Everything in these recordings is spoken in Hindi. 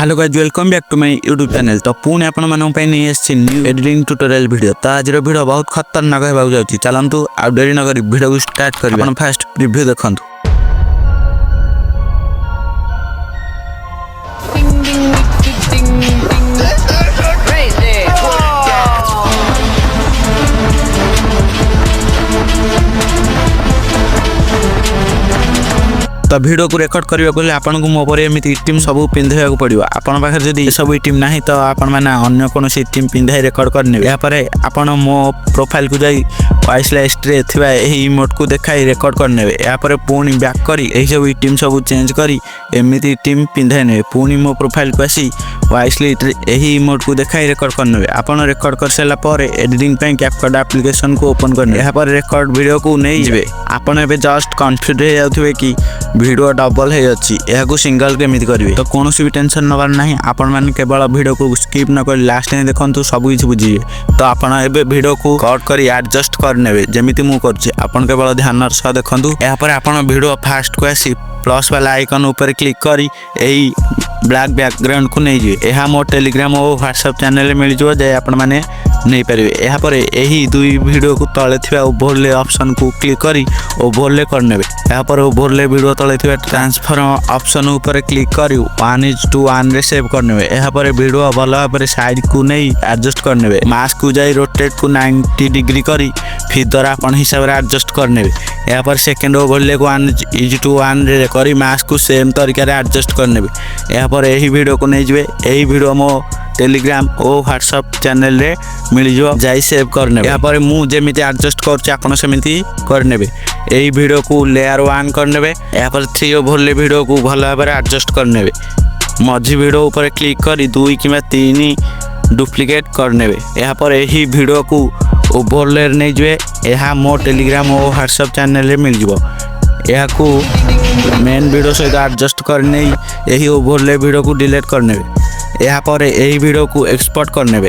Hello guys, welcome back to my YouTube channel. तो पुणे आपण मानक नहीं आसी न्यू एडिटिंग ट्यूटोरियल वीडियो। तो आज वीडियो बहुत खतरनाक होगा जाउची। चलंतु आ देरी न करी वीडियो को स्टार्ट करिबा। आपण फास्ट रिव्यू देखंतु। तो वीडियो को रेकर्ड करने को आपन को मो पर एमती टीम सब पिंधा पड़ो। आपण पाखे जदि सब टीम ना तो आपण मैंने अन्य कौन टीम पिंधा रेकर्ड करने। यापर आपण मो प्रोफाइल को जाई वॉइस लिस्ट रे थिबा एही इमोट को देखाई रेकर्ड करने। यापर पुणी बैक करी एही सब टीम सब चेंज करी एमती टीम पिंधा ने। पुणी मो प्रोफाइल को आसी वॉइस लिस्ट रे एही इमोट को देखाई रेकर्ड करने। आपण रेकर्ड कर सारा पर एडिटिंग पे कैपकट एप्लीकेशन को ओपन करने। यापर रेकर्ड वीडियो को नहीं जिवे। आपण एबे जस्ट कन्फ्यूज हो जाउथिबे कि वीडियो डबल है अच्छी यह सिंगल केमी करेंगे। तो कौन भी टेंशन नबार ना। आपण मैंने केवल वीडियो को स्किप न कर लास्ट में देखो सब किसी बुझे। तो आप वीडियो को कट कर एडजस्ट करने जमी मुझे आपन केवल ध्यान सह देखूँ। यापर आप वीडियो फास्ट को आसी प्लस वाला आइकन ऊपर क्लिक करी एही ब्लैक बैकग्राउंड को नहीं जाए। यह मो टेलीग्राम और व्हाट्सएप चैनल मिल जाए आपण मैंने नहीं पारे। यापर यही दुई वीडियो को तले थिबा ओवरले ऑप्शन को क्लिक करी ओवरले करने। यापर ओवरले वीडियो तले थिबा ट्रांसफॉर्म ऑप्शन ऊपर क्लिक करी 1:1 रे सेव करने। यापर वीडियो भल भाव साइड को नहीं एडजस्ट करने। मास्क को जाई रोटेट को 90 डिग्री करी फिर अपन हिसाब से एडजस्ट करने। यापर सेकेंड ओवरले को 1:1 रे करी मास्क को सेम तरीका एडजस्ट करने। यापर यही वीडियो को नहीं जाए। यही वीडियो मो टेलीग्राम और व्हाट्सएप चैनल रे मिल जाई सेव करने। यहाँ पर मुझे एडजस्ट करमती करने। यही वीडियो को लेयर 1 करने। यहाँ पर 3 ओवरले वीडियो को भल भाव एडजस्ट करने। मझी वीडियो ऊपर क्लिक करी 2 कि 3 डुप्लिकेट करने। यहाँ पर यही वीडियो को ओवरले नहीं जाए। यह मो टेलीग्राम और व्हाट्सएप चैनल रे मिल यह को मेन वीडियो सहित एडजस्ट करने। यही ओवरले वीडियो को डिलीट करने। यहाँ पर यही वीडियो को एक्सपोर्ट करने।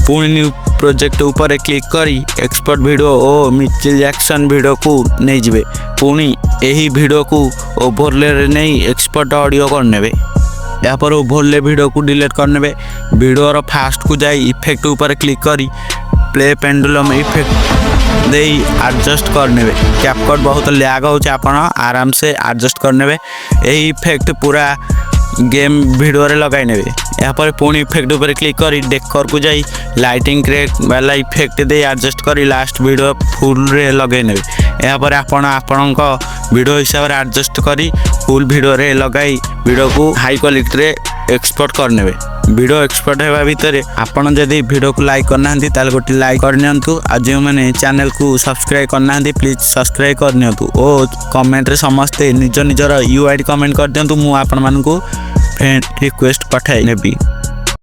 पुणी न्यू प्रोजेक्ट ऊपर क्लिक करी एक्सपोर्ट वीडियो और मिचेल जैक्सन वीडियो को नहीं जिवे। पुणी यही वीडियो को ओवरले नहीं एक्सपोर्ट ऑडियो करने। यहाँ पर ओवरले वीडियो को डिलीट करने। वीडियो रो फास्ट को जाई इफेक्ट ऊपर क्लिक करी प्ले पेंडुलम इफेक्ट दे एडजस्ट करने। कैपकट बहुत लैग हो आराम से एडजस्ट करने। यही इफेक्ट पूरा गेम वीडियो रे लगाई ने। यहाँ पर पुणी इफेक्ट ऊपर क्लिक करी डेकोर को जाई लाइटिंग क्रेक वाला इफेक्ट दे एडजस्ट करी लास्ट वीडियो फुल रे लगे ने। यहाँ पर आपण वीडियो हिसाब से एडजस्ट करी फुल वीडियो रे लगाई वीडियो को हाई क्वालिटी रे एक्सपोर्ट करने। वीडियो एक्सपोर्ट होगा भितर आपन जदि वीडियो को लाइक करना ताल गोटे लाइक करनियंतु। आ जो मैंने चैनल को सब्सक्राइब करना प्लीज सब्सक्राइब करनियंतु। और कमेंट रे समस्ते निज निजर यूआईडी कमेंट कर दियंतु। मु आपन मानकु फ्रेंड रिक्वेस्ट पठाई नेबी।